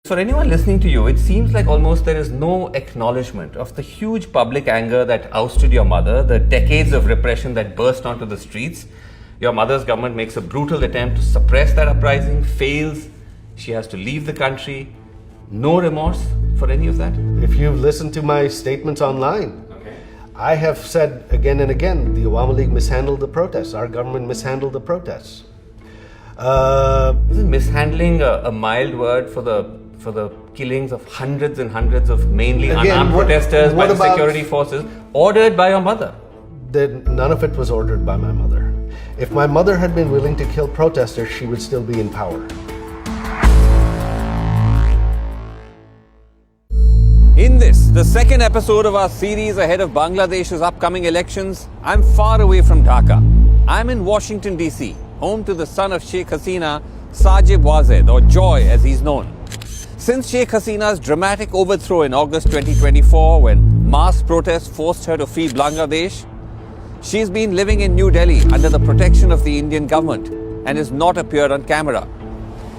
For anyone listening to you, it seems like almost there is no acknowledgement of the huge public anger that ousted your mother, the decades of repression that burst onto the streets. Your mother's government makes a brutal attempt to suppress that uprising, fails. She has to leave the country. No remorse for any of that? If you've listened to my statements online, I have said again and again, the Awamileague mishandled the protests. Our government mishandled the protests. Isn't mishandling a mild word for the killings of hundreds and hundreds of mainly unarmed protesters by the security forces ordered by your mother? None of it was ordered by my mother. If my mother had been willing to kill protesters, she would still be in power. In this, the second episode of our series ahead of Bangladesh's upcoming elections, I'm far away from Dhaka. I'm in Washington, D.C., home to the son of Sheikh Hasina, Sajeeb Wazed, or Joy as he's known. Since Sheikh Hasina's dramatic overthrow in August 2024, when mass protests forced her to flee Bangladesh, she's been living in New Delhi under the protection of the Indian government and has not appeared on camera.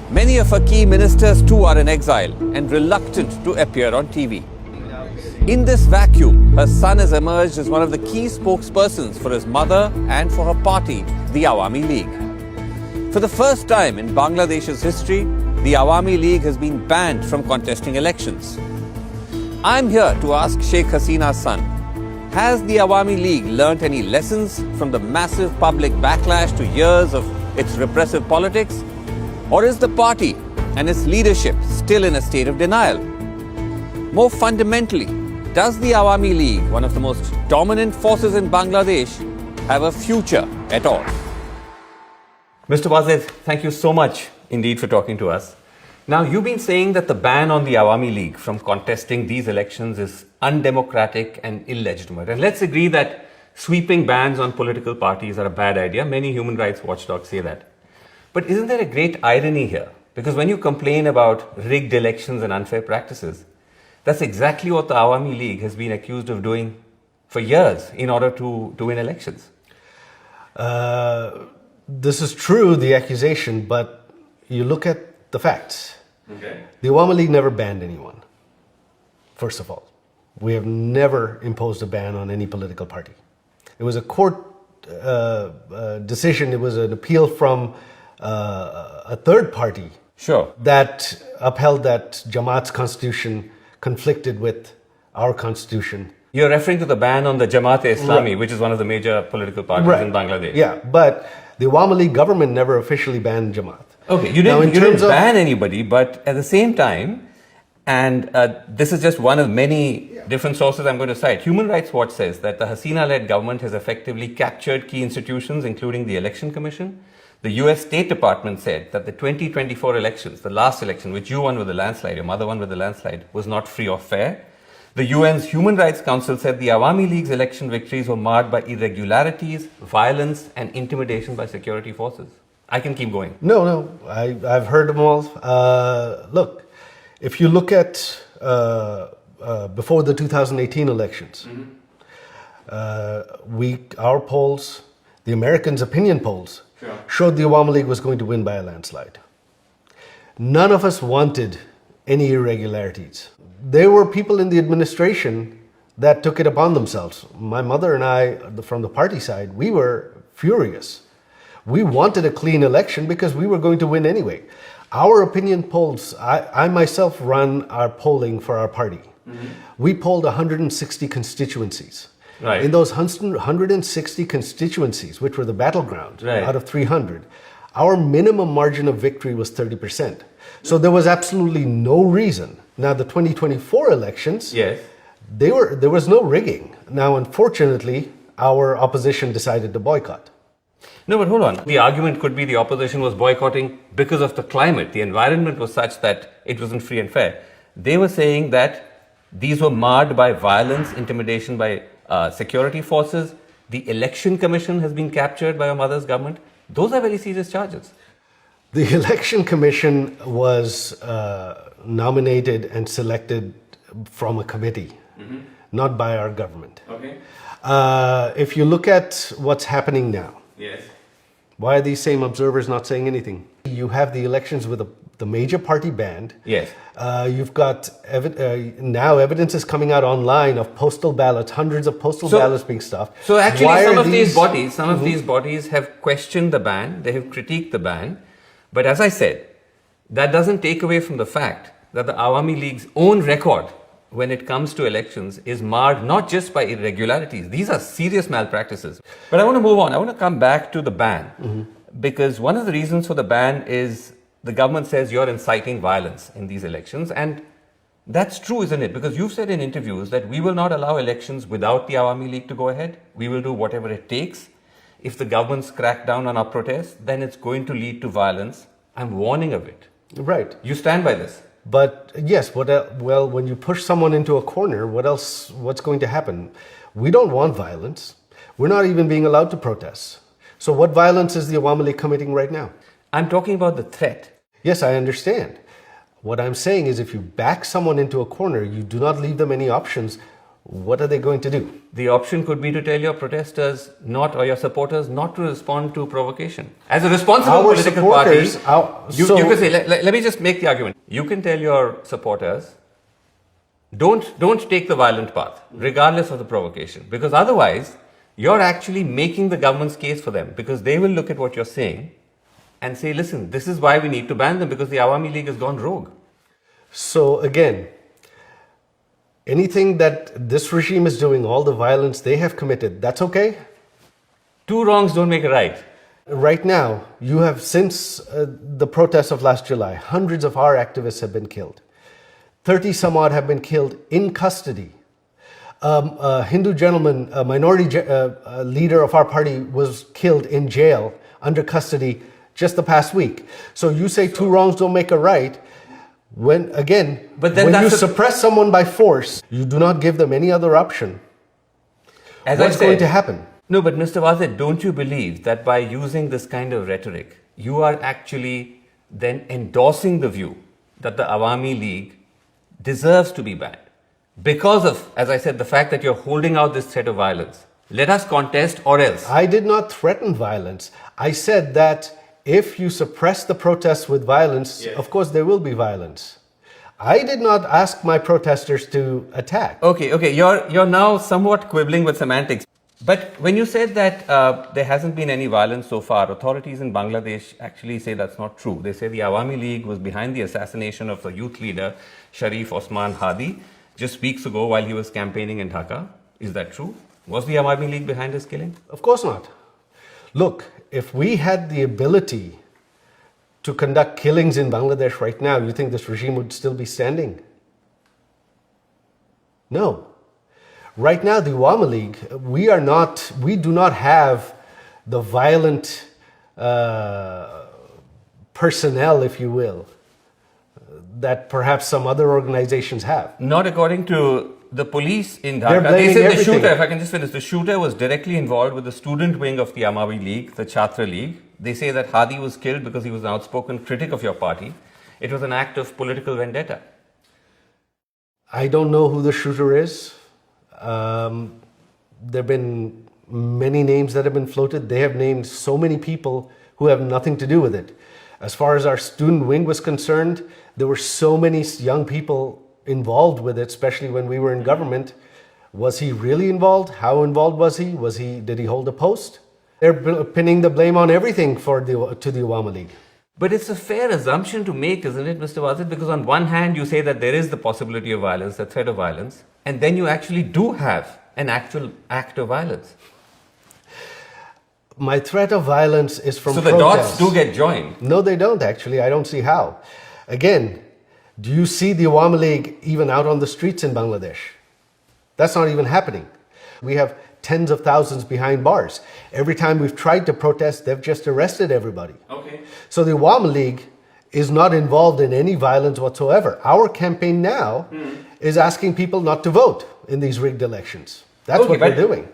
Many of her key ministers too are in exile and reluctant to appear on TV. In this vacuum, her son has emerged as one of the key spokespersons for his mother and for her party, the Awamileague. For the first time in Bangladesh's history, the Awamileague has been banned from contesting elections. I'm here to ask Sheikh Hasina's son, has the Awamileague learnt any lessons from the massive public backlash to years of its repressive politics? Or is the party and its leadership still in a state of denial? More fundamentally, does the Awamileague, one of the most dominant forces in Bangladesh, have a future at all? Mr. Wazed, thank you so much indeed for talking to us. Now, you've been saying that the ban on the Awamileague from contesting these elections is undemocratic and illegitimate. And let's agree that sweeping bans on political parties are a bad idea. Many human rights watchdogs say that. But isn't there a great irony here? Because when you complain about rigged elections and unfair practices, that's exactly what the Awamileague has been accused of doing for years in order to win elections. This is true, the accusation, but you look at the facts. Okay. The Awamileague never banned anyone, first of all. We have never imposed a ban on any political party. It was a court decision, it was an appeal from a third party that upheld that Jamaat's constitution conflicted with our constitution. You're referring to the ban on the Jamaat-e-Islami, which is one of the major political parties in Bangladesh. Yeah, but the Awamileague government never officially banned Jamaat. Okay, you didn't ban anybody, but at the same time, and this is just one of many different sources I'm going to cite. Human Rights Watch says that the Hasina-led government has effectively captured key institutions, including the Election Commission. The US State Department said that the 2024 elections, the last election, which you won with a landslide, your mother won with a landslide, was not free or fair. The UN's Human Rights Council said the Awamileague's election victories were marred by irregularities, violence, and intimidation by security forces. I can keep going. No, I've heard them all. Look, if you look at before the 2018 elections, our polls, the Americans' opinion polls, showed the Awamileague was going to win by a landslide. None of us wanted any irregularities. There were people in the administration that took it upon themselves. My mother and I, from the party side, we were furious. We wanted a clean election because we were going to win anyway. Our opinion polls, I myself run our polling for our party. We polled 160 constituencies. Right. In those 160 constituencies, which were the battleground out of 300, our minimum margin of victory was 30%. So there was absolutely no reason. Now the 2024 elections, there was no rigging. Now, unfortunately, our opposition decided to boycott. No, but hold on. The argument could be the opposition was boycotting because of the climate. The environment was such that it wasn't free and fair. They were saying that these were marred by violence, intimidation by security forces. The Election Commission has been captured by your mother's government. Those are very serious charges. The Election Commission was nominated and selected from a committee, not by our government. Okay. If you look at what's happening now, why are these same observers not saying anything? You have the elections with the major party banned. Yes. You've got now evidence is coming out online of postal ballots, hundreds of postal ballots being stuffed. So actually, Why some are of these bodies, these bodies have questioned the ban. They have critiqued the ban. But as I said, that doesn't take away from the fact that the Awamileague's own record when it comes to elections is marred not just by irregularities. These are serious malpractices. But I want to move on. I want to come back to the ban because one of the reasons for the ban is the government says you're inciting violence in these elections. And that's true, isn't it? Because you've said in interviews that we will not allow elections without the Awamileague to go ahead. We will do whatever it takes. If the government's crack down on our protests, then it's going to lead to violence. I'm warning of it. Right. You stand by this. But yes, well, when you push someone into a corner, what's going to happen? We don't want violence. We're not even being allowed to protest. So what violence is the Awamileague committing right now? I'm talking about the threat. Yes, I understand. What I'm saying is if you back someone into a corner, you do not leave them any options. What are they going to do? The option could be to tell your protesters or your supporters not to respond to provocation. As a responsible political party, you can say, let me just make the argument. You can tell your supporters, don't take the violent path, regardless of the provocation. Because otherwise, you're actually making the government's case for them. Because they will look at what you're saying and say, listen, this is why we need to ban them, because the Awamileague has gone rogue. So again, anything that this regime is doing, all the violence they have committed, that's okay? Two wrongs don't make a right. Right now, you have, since the protests of last July, hundreds of our activists have been killed. 30 some odd have been killed in custody. A Hindu gentleman, a minority leader of our party, was killed in jail under custody just the past week. So you say two wrongs don't make a right. When you suppress someone by force, you do not give them any other option. What's going to happen? No, but Mr. Wazed, don't you believe that by using this kind of rhetoric, you are actually then endorsing the view that the Awamileague deserves to be banned? Because of, as I said, the fact that you're holding out this threat of violence. Let us contest or else. I did not threaten violence. I said that if you suppress the protests with violence, of course there will be violence. I did not ask my protesters to attack. Okay, you're now somewhat quibbling with semantics. But when you said that there hasn't been any violence so far, authorities in Bangladesh actually say that's not true. They say the Awamileague was behind the assassination of the youth leader Sharif Osman Hadi just weeks ago while he was campaigning in Dhaka. Is that true? Was the Awamileague behind his killing? Of course not. Look, if we had the ability to conduct killings in Bangladesh right now, you think this regime would still be standing? No. Right now, the Awamileague, we do not have the violent personnel, if you will, that perhaps some other organizations have. Not according to the police in Dhaka. They said the shooter, if I can just finish, the shooter was directly involved with the student wing of the Awamileague, the Chhatra League. They say that Hadi was killed because he was an outspoken critic of your party. It was an act of political vendetta. I don't know who the shooter is. There have been many names that have been floated. They have named so many people who have nothing to do with it. As far as our student wing was concerned, there were so many young people involved with it, especially when we were in government. Was he really involved? How involved was he? Did he hold a post? They're pinning the blame on everything to the Awamileague. But it's a fair assumption to make, isn't it, Mr. Wazed? Because on one hand, you say that there is the possibility of violence, the threat of violence, and then you actually do have an actual act of violence. My threat of violence is from protests. So the dots do get joined? No, they don't actually. I don't see how. Again, do you see the Awamileague even out on the streets in Bangladesh? That's not even happening. We have tens of thousands behind bars. Every time we've tried to protest, they've just arrested everybody. Okay. So the Awamileague is not involved in any violence whatsoever. Our campaign now is asking people not to vote in these rigged elections. That's what we're doing.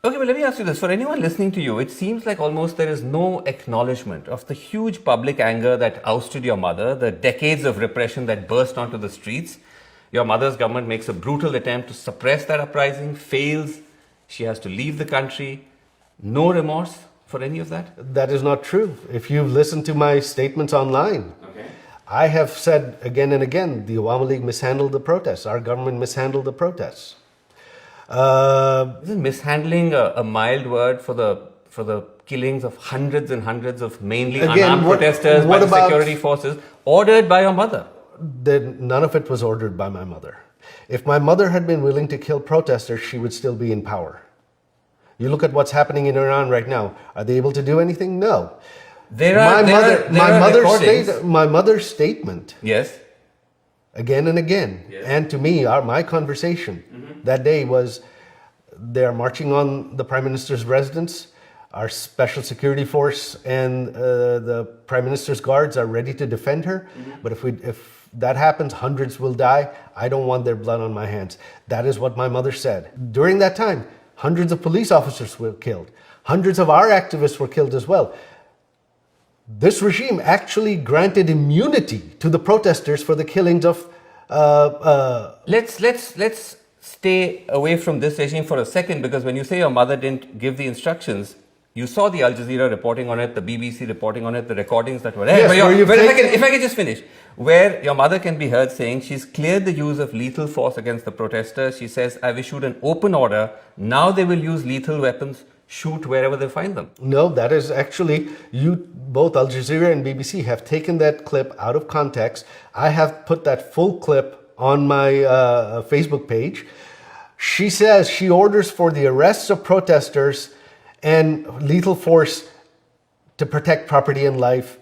Okay, but let me ask you this. For anyone listening to you, it seems like almost there is no acknowledgement of the huge public anger that ousted your mother, the decades of repression that burst onto the streets. Your mother's government makes a brutal attempt to suppress that uprising, fails. She has to leave the country. No remorse for any of that? That is not true. If you've listened to my statements online, I have said again and again, the Awamileague mishandled the protests. Our government mishandled the protests. Isn't mishandling a mild word for the killings of hundreds and hundreds of mainly unarmed protesters by the security forces, ordered by your mother? None of it was ordered by my mother. If my mother had been willing to kill protesters, she would still be in power. You look at what's happening in Iran right now. Are they able to do anything? No. My mother's statement. Yes. Again and again, yes. And to me, my conversation that day was, they're marching on the Prime Minister's residence. Our special security force and the Prime Minister's guards are ready to defend her. But if that happens, hundreds will die. I don't want their blood on my hands. That is what my mother said. During that time, hundreds of police officers were killed. Hundreds of our activists were killed as well. This regime actually granted immunity to the protesters for the killings of... Let's stay away from this regime for a second, because when you say your mother didn't give the instructions, you saw the Al Jazeera reporting on it, the BBC reporting on it, the recordings that were there. Yes, if I can just finish, where your mother can be heard saying she's cleared the use of lethal force against the protesters. She says, I've issued an open order. Now they will use lethal weapons, shoot wherever they find them. No, that is actually, both Al Jazeera and BBC have taken that clip out of context. I have put that full clip on my Facebook page. She says she orders for the arrests of protesters and lethal force to protect property and life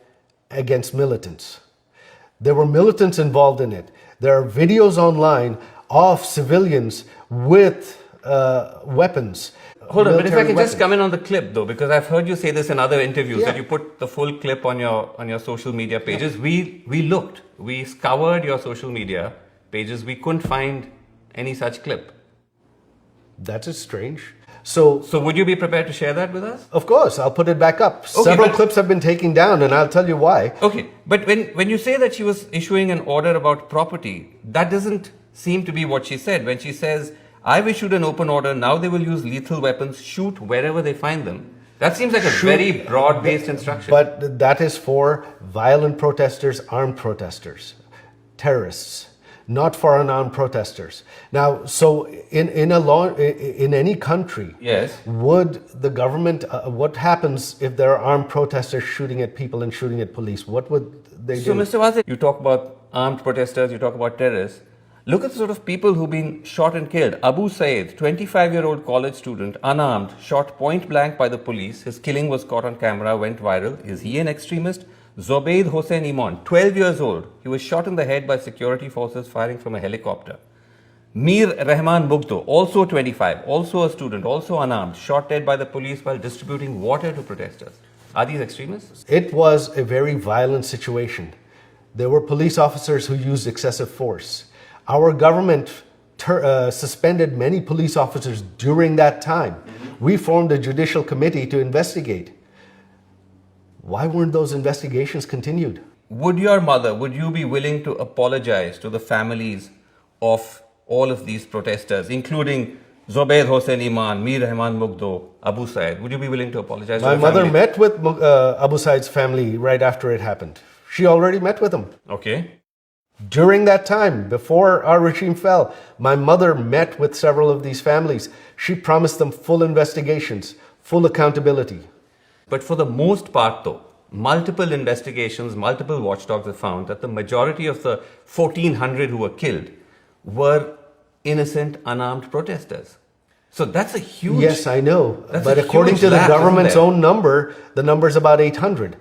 against militants. There were militants involved in it. There are videos online of civilians with weapons. Hold on, but if I can just come in on the clip though, because I've heard you say this in other interviews, that you put the full clip on your social media pages. Yeah. We scoured your social media pages. We couldn't find any such clip. That is strange. So would you be prepared to share that with us? Of course, I'll put it back up. Okay, several clips have been taken down, and I'll tell you why. Okay, but when you say that she was issuing an order about property, that doesn't seem to be what she said. When she says, I've issued an open order, now they will use lethal weapons, shoot wherever they find them. That seems like a very broad-based instruction. But that is for violent protesters, armed protesters, terrorists, not for unarmed protesters. Now, so in any country, yes, would the government, what happens if there are armed protesters shooting at people and shooting at police? What would they do? So, Mr. Wazed, you talk about armed protesters, you talk about terrorists. Look at the sort of people who've been shot and killed. Abu Saeed, 25-year-old college student, unarmed, shot point blank by the police. His killing was caught on camera, went viral. Is he an extremist? Zobaid Hossein Iman, 12 years old. He was shot in the head by security forces firing from a helicopter. Mir Rahman Mugdo, also 25, also a student, also unarmed, shot dead by the police while distributing water to protesters. Are these extremists? It was a very violent situation. There were police officers who used excessive force. Our government suspended many police officers during that time. We formed a judicial committee to investigate. Why weren't those investigations continued? Would you be willing to apologize to the families of all of these protesters, including Zobaid Hossein Iman, Mir Rahman Mugdo, Abu Said? Would you be willing to apologize to the family? My mother met with Abu Said's family right after it happened. She already met with them. Okay. During that time, before our regime fell, my mother met with several of these families. She promised them full investigations, full accountability. But for the most part though, multiple investigations, multiple watchdogs have found that the majority of the 1,400 who were killed were innocent, unarmed protesters. So that's a huge... Yes, I know. But according to the government's own number, the number is about 800.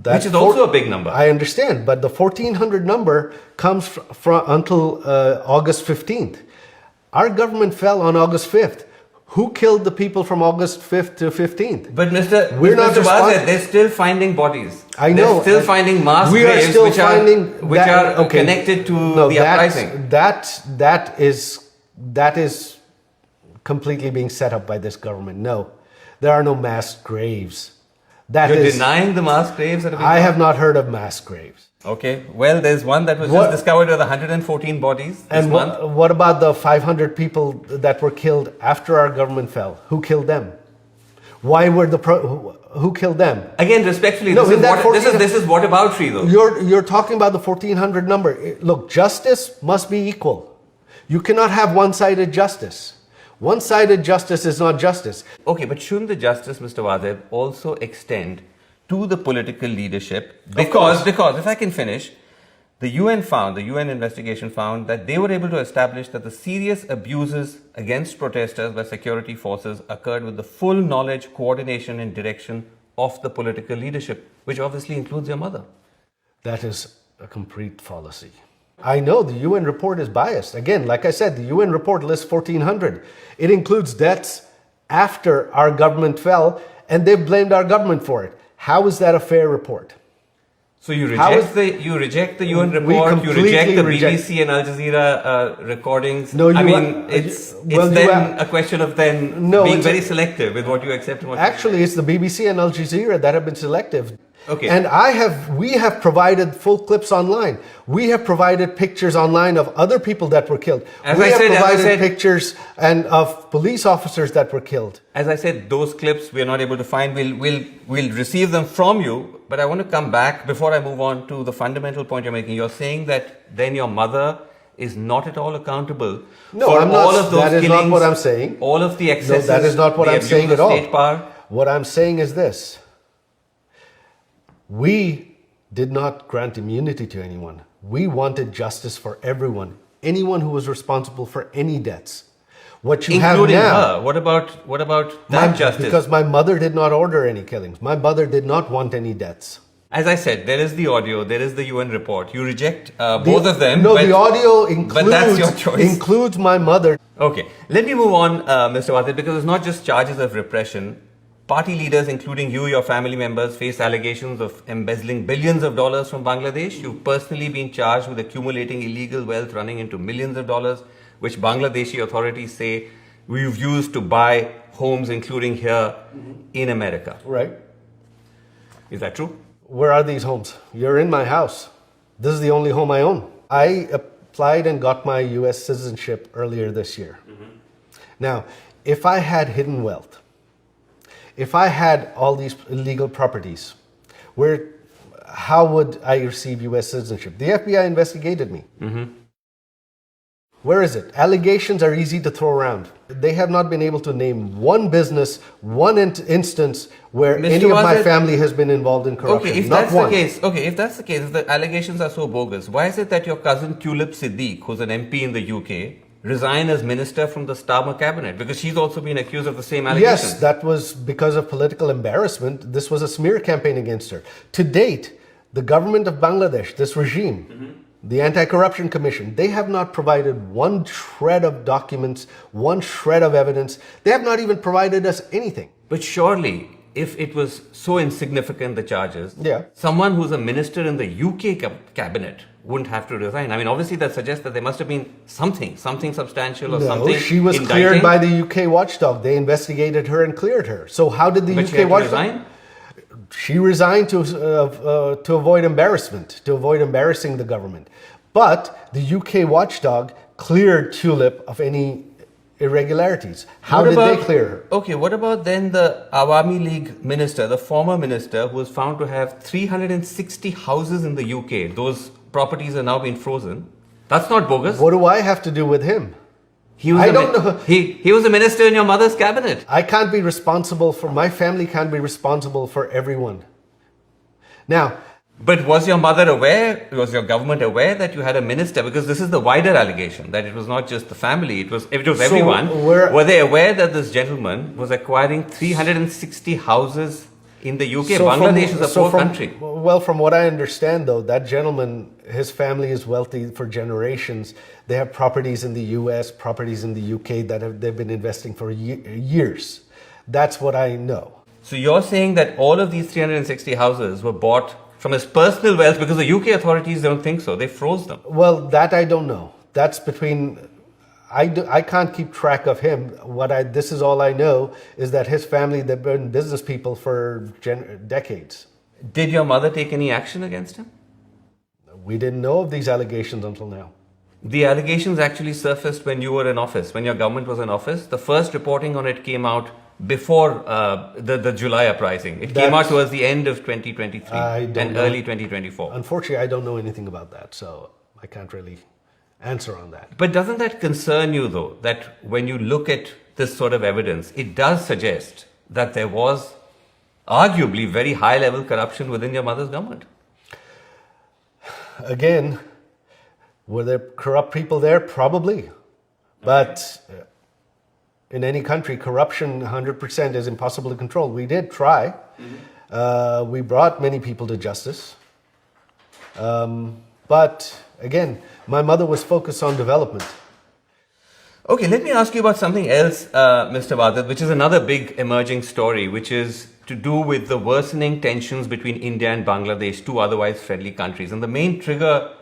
Which is also a big number. I understand, but the 1,400 number comes from until August 15th. Our government fell on August 5th. Who killed the people from August 5th to 15th? But Mr. Wazed, they're still finding bodies. I know. They're still finding mass graves which are connected to the uprising. That is completely being set up by this government. No, there are no mass graves. You're denying the mass graves? I have not heard of mass graves. Okay. Well, there's one that was just discovered with 114 bodies this month. What about the 500 people that were killed after our government fell? Who killed them? Why were who killed them. Again, respectfully, No, this in that is whataboutery, though. You're talking about the 1400 number. Look, justice must be equal. You cannot have one-sided justice. One-sided justice is not justice. Okay, but shouldn't the justice, Mr. Wazed, also extend to the political leadership? Because if I can finish, the UN investigation found that they were able to establish that the serious abuses against protesters by security forces occurred with the full knowledge, coordination and direction of the political leadership, which obviously includes your mother. That is a complete fallacy. I know the UN report is biased. Again, like I said, the UN report lists 1,400. It includes deaths after our government fell, and they've blamed our government for it. How is that a fair report? So you reject the UN report, you reject the BBC and Al Jazeera recordings. No, it's then a question of being very selective with what you accept and what actually, it's the BBC and Al Jazeera that have been selective. Okay. And we have provided full clips online. We have provided pictures online of other people that were killed. We have provided pictures and of police officers that were killed. As I said, those clips we are not able to find. We'll receive them from you. But I want to come back before I move on to the fundamental point you're making. You're saying that then your mother is not at all accountable for all of those killings. That is not what I'm saying. All of the excesses. No, that is not what I'm saying at all. State power. What I'm saying is this. We did not grant immunity to anyone. We wanted justice for everyone. Anyone who was responsible for any deaths. What you including have now, her. What about that justice? Because my mother did not order any killings. My mother did not want any deaths. As I said, there is the audio, there is the UN report. You reject both of them. No, the audio includes my mother. Okay, let me move on, Mr. Wazed, because it's not just charges of repression. Party leaders, including you, your family members, face allegations of embezzling billions of dollars from Bangladesh. You've personally been charged with accumulating illegal wealth running into millions of dollars, which Bangladeshi authorities say we've used to buy homes, including here in America. Right. Is that true? Where are these homes? You're in my house. This is the only home I own. I applied and got my US citizenship earlier this year. Now, if I had hidden wealth, if I had all these illegal properties, how would I receive US citizenship? The FBI investigated me. Where is it? Allegations are easy to throw around. They have not been able to name one business, one instance where any of my family has been involved in corruption. Okay, if that's the case, if the allegations are so bogus, why is it that your cousin Tulip Siddique, who's an MP in the UK, resigned as minister from the Starmer cabinet? Because she's also been accused of the same allegations. Yes, that was because of political embarrassment. This was a smear campaign against her. To date, the government of Bangladesh, this regime, the Anti-Corruption Commission, they have not provided one shred of documents, one shred of evidence. They have not even provided us anything. But surely, if it was so insignificant, the charges, someone who's a minister in the UK cabinet wouldn't have to resign. I mean, obviously that suggests that there must have been something substantial or something. No, she was cleared by the UK watchdog. They investigated her and cleared her. So how did the UK watchdog resign? She resigned to avoid embarrassment, to avoid embarrassing the government. But the UK watchdog cleared Tulip of any irregularities. How did they clear her? Okay, what about then the Awamileague minister, the former minister, who was found to have 360 houses in the UK? Those properties are now being frozen. That's not bogus. What do I have to do with him? He was a minister in your mother's cabinet. I can't be responsible for, my family can't be responsible for everyone. Now, but was your mother aware, was your government aware that you had a minister? Because this is the wider allegation, that it was not just the family, it was everyone. Were they aware that this gentleman was acquiring 360 houses in the UK? Bangladesh is a poor country. Well, from what I understand though, that gentleman, his family is wealthy for generations. They have properties in the US, properties in the UK that they've been investing for years. That's what I know. So you're saying that all of these 360 houses were bought from his personal wealth, because the UK authorities don't think so. They froze them. Well, that I don't know. That's between, I can't keep track of him. This is all I know is that his family, they've been business people for decades. Did your mother take any action against him? We didn't know of these allegations until now. The allegations actually surfaced when you were in office, when your government was in office. The first reporting on it came out before the July uprising? It came out towards the end of 2023 and early 2024. Unfortunately, I don't know anything about that, so I can't really answer on that. But doesn't that concern you, though, that when you look at this sort of evidence, it does suggest that there was arguably very high-level corruption within your mother's government? Again, were there corrupt people there? Probably. But in any country, corruption 100% is impossible to control. We did try. We brought many people to justice. But again, my mother was focused on development. Okay, let me ask you about something else, Mr. Wazed, which is another big emerging story, which is to do with the worsening tensions between India and Bangladesh, two otherwise friendly countries. And the main trigger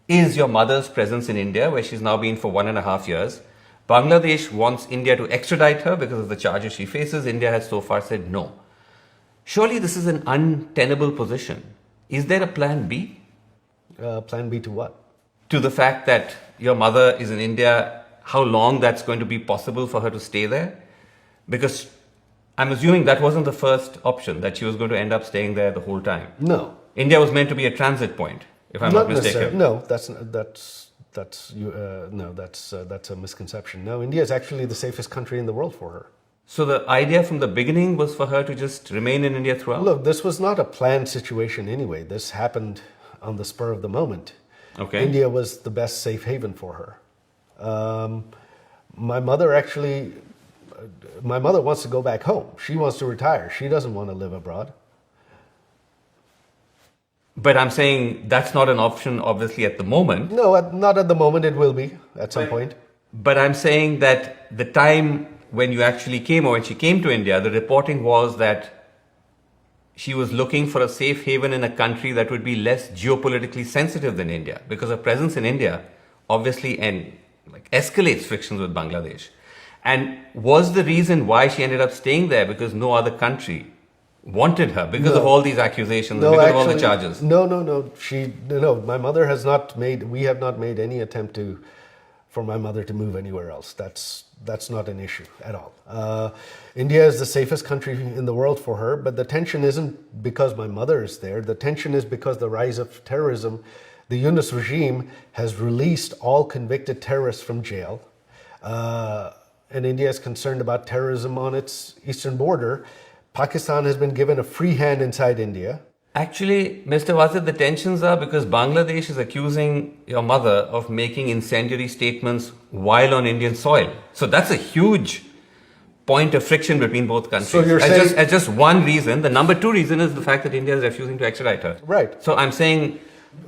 is your mother's presence in India, where she's now been for 1.5 years. Bangladesh wants India to extradite her because of the charges she faces. India has so far said no. Surely this is an untenable position. Is there a plan B? Plan B to what? To the fact that your mother is in India, how long that's going to be possible for her to stay there? Because I'm assuming that wasn't the first option, that she was going to end up staying there the whole time. No. India was meant to be a transit point, if I'm not mistaken. No, that's a misconception. No, India is actually the safest country in the world for her. So the idea from the beginning was for her to just remain in India throughout? Look, this was not a planned situation anyway. This happened on the spur of the moment. Okay. India was the best safe haven for her. My mother wants to go back home. She wants to retire. She doesn't want to live abroad. But I'm saying that's not an option, obviously, at the moment. No, not at the moment. It will be at some point. But I'm saying that the time when you actually came, or when she came to India, the reporting was that she was looking for a safe haven in a country that would be less geopolitically sensitive than India, because her presence in India obviously escalates frictions with Bangladesh. And was the reason why she ended up staying there because no other country wanted her because of all these accusations, because of all the charges? No. My mother has not made. We have not made any attempt for my mother to move anywhere else. That's not an issue at all. India is the safest country in the world for her, but the tension isn't because my mother is there. The tension is because the rise of terrorism. The Yunus regime has released all convicted terrorists from jail. And India is concerned about terrorism on its eastern border. Pakistan has been given a free hand inside India. Actually, Mr. Wazed, the tensions are because Bangladesh is accusing your mother of making incendiary statements while on Indian soil. So that's a huge point of friction between both countries. So you're saying... as just one reason. The number two reason is the fact that India is refusing to extradite her. Right. So I'm saying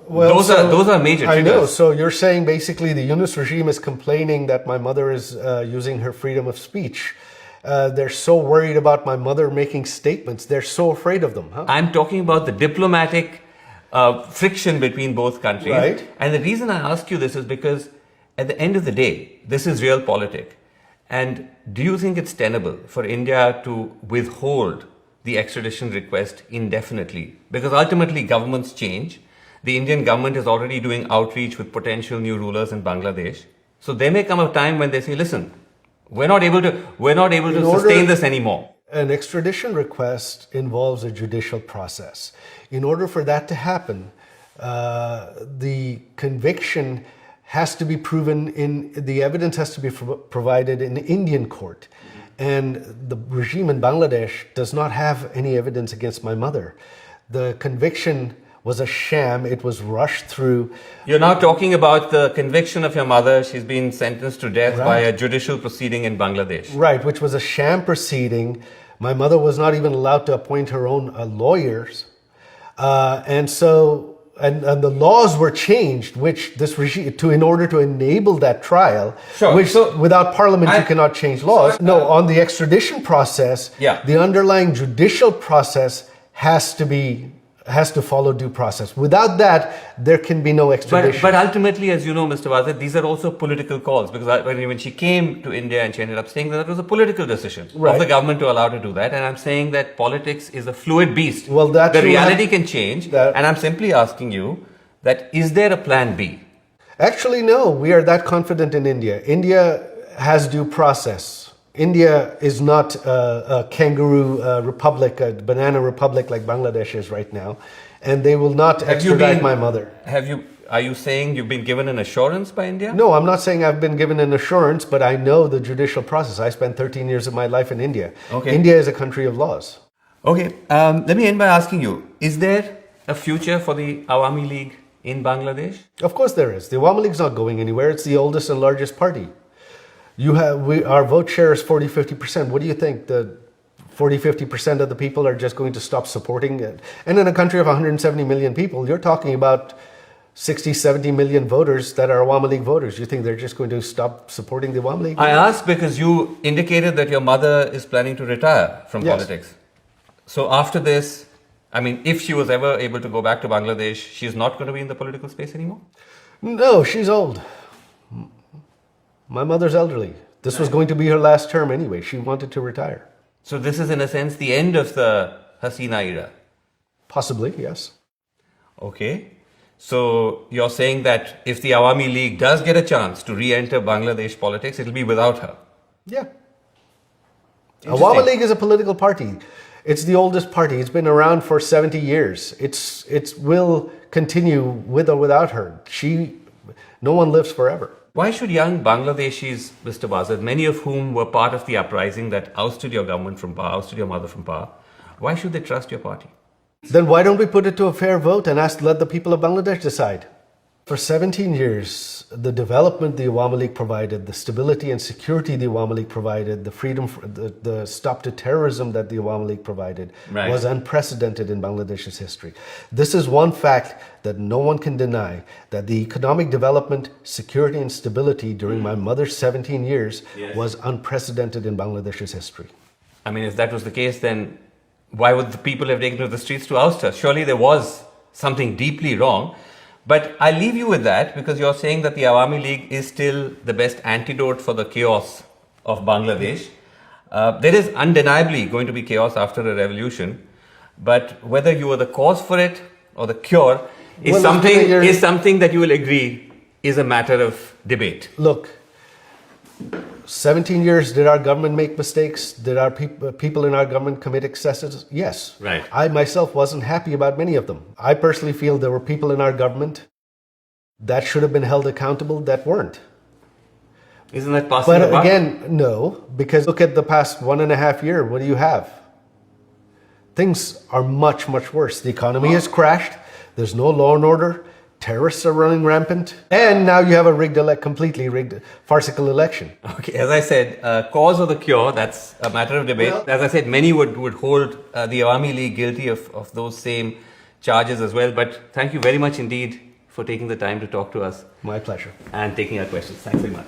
those are major triggers. I know. So you're saying basically the Yunus regime is complaining that my mother is using her freedom of speech. They're so worried about my mother making statements. They're so afraid of them. Huh? I'm talking about the diplomatic friction between both countries. Right. And the reason I ask you this is because at the end of the day, this is realpolitik. And do you think it's tenable for India to withhold the extradition request indefinitely? Because ultimately governments change. The Indian government is already doing outreach with potential new rulers in Bangladesh. So there may come a time when they say, listen, we're not able to sustain this anymore. An extradition request involves a judicial process. In order for that to happen, the conviction has to be proven the evidence has to be provided in Indian court. And the regime in Bangladesh does not have any evidence against my mother. The conviction was a sham. It was rushed through. You're now talking about the conviction of your mother. She's been sentenced to death by a judicial proceeding in Bangladesh. Right, which was a sham proceeding. My mother was not even allowed to appoint her own lawyers. And the laws were changed, which this regime, in order to enable that trial, without parliament you cannot change laws. On the extradition process, the underlying judicial process has to follow due process. Without that, there can be no extradition. But ultimately, as you know, Mr. Wazed, these are also political calls, because when she came to India and she ended up staying there, that was a political decision of the government to allow her to do that. And I'm saying that politics is a fluid beast. Well, the reality can change. And I'm simply asking you that, is there a plan B? Actually, no. We are that confident in India. India has due process. India is not a kangaroo republic, a banana republic like Bangladesh is right now, and they will not extradite my mother. Are you saying you've been given an assurance by India? No, I'm not saying I've been given an assurance, but I know the judicial process. I spent 13 years of my life in India. Okay. India is a country of laws. Okay, let me end by asking you, is there a future for the Awamileague in Bangladesh? Of course there is. The Awamileague is not going anywhere. It's the oldest and largest party. Our vote share is 40-50%. What do you think? The 40-50% of the people are just going to stop supporting it? And in a country of 170 million people, you're talking about 60-70 million voters that are Awami League voters. You think they're just going to stop supporting the Awami League? I asked because you indicated that your mother is planning to retire from politics. So after this, I mean, if she was ever able to go back to Bangladesh, she's not going to be in the political space anymore? No, she's old. My mother's elderly. This was going to be her last term anyway. She wanted to retire. So this is in a sense the end of the Hasina era? Possibly, yes. Okay. So you're saying that if the Awami League does get a chance to re-enter Bangladesh politics, it'll be without her? Yeah. Awami League is a political party. It's the oldest party. It's been around for 70 years. It will continue with or without her. No one lives forever. Why should young Bangladeshis, Mr. Wazed, many of whom were part of the uprising that ousted your government from power, ousted your mother from power, why should they trust your party? Then why don't we put it to a fair vote and let the people of Bangladesh decide? For 17 years, the development the Awami League provided, the stability and security the Awami League provided, the freedom, the stop to terrorism that the Awami League provided was unprecedented in Bangladesh's history. This is one fact that no one can deny, that the economic development, security and stability during my mother's 17 years was unprecedented in Bangladesh's history. I mean, if that was the case, then why would the people have taken to the streets to oust her? Surely there was something deeply wrong. But I leave you with that because you're saying that the Awami League is still the best antidote for the chaos of Bangladesh. There is undeniably going to be chaos after a revolution, but whether you are the cause for it or the cure is something that you will agree is a matter of debate. Look, 17 years, did our government make mistakes? Did our people in our government commit excesses? Yes. Right. I myself wasn't happy about many of them. I personally feel there were people in our government that should have been held accountable that weren't. Isn't that possible? But again, no, because look at the past 1.5 years. What do you have? Things are much, much worse. The economy has crashed. There's no law and order. Terrorists are running rampant. And now you have a completely rigged, farcical election. Okay, as I said, cause or the cure, that's a matter of debate. Well, as I said, many would hold the Awami League guilty of those same charges as well. But thank you very much indeed for taking the time to talk to us. My pleasure. And taking our questions. Thanks very much.